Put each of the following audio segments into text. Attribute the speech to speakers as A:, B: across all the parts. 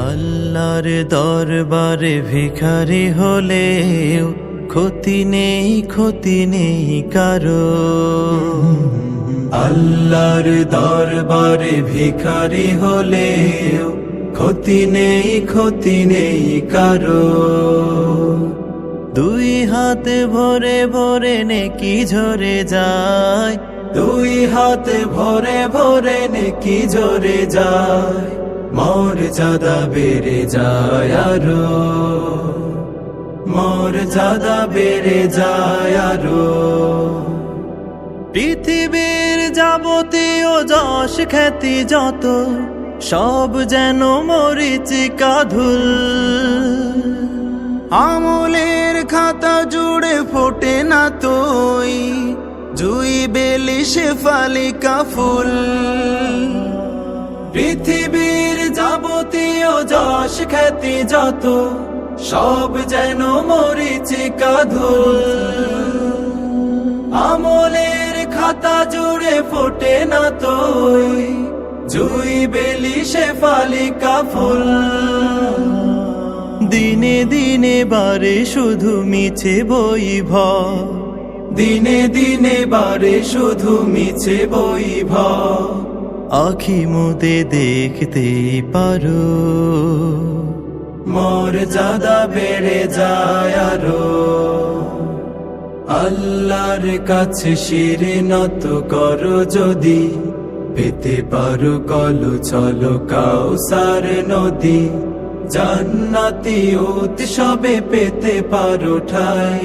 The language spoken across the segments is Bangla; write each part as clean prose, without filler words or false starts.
A: আল্লাহর দরবারে ভিখারি হলেও ক্ষতি নেই কারো। আল্লাহর দরবারে ভিখারি হলেও ক্ষতি নেই কারো। দুই হাতে ভরে ভরে নেকি ঝরে যায়, দুই হাতে ভরে ভরে নেকি ঝরে যায়। মর্যাদা বেড়ে যায় আরো, মর্যাদা বেড়ে যায় আরো। পৃথিবীর যাবতীয় যশ খ্যাতি যত, সব যেন মরীচিকা ধুল। আমলের খাতা জুড়ে ফোটে না তোই, জুই বেলি শেফালিকা ফুল। পৃথিবীর যাবতীয় যশ খ্যাতি যত, সব যেন মরীচিকা ধুল। আমলের খাতা জুড়ে ফোটে না তোই, জুই বেলি শেফালিকা ফুল। দিনে দিনে বারে শুধু মিছে বৈভব, দিনে দিনে বারে শুধু মিছে বৈভব। আখি মুদে দেখতে পারো, মর্যাদা বেড়ে যায় আরো। আল্লাহর কাছে শিরে নত করো যদি, পেতে পারো কলো চলো কাউসার নদী। জান্নাতি উৎসবে পেতে পারো ঠাই,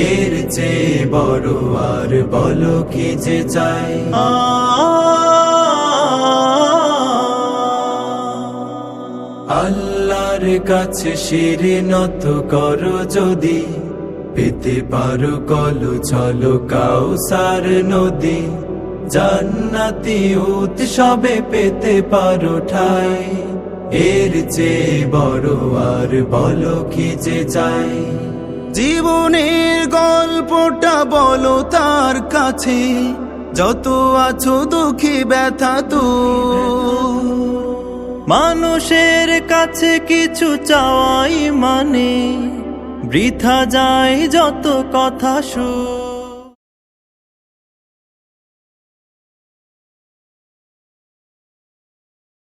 A: এর চেয়ে বড় আর বলো কি যে চাই। আল্লাহর কাছে শিরে নত করো যদি, পেতে পারো কলো চলো কাউসার নদী। জান্নাতি উৎসবে পেতে পারো ঠাই, এর চেয়ে বড় আর বলো কি যে চাই। জীবনের গল্পটা বলো তার কাছে, যত আছো দুঃখী ব্যথা তো। মানুষের কাছে কিছু চাওয়াই মানে বৃথা যায় যত কথা শুন।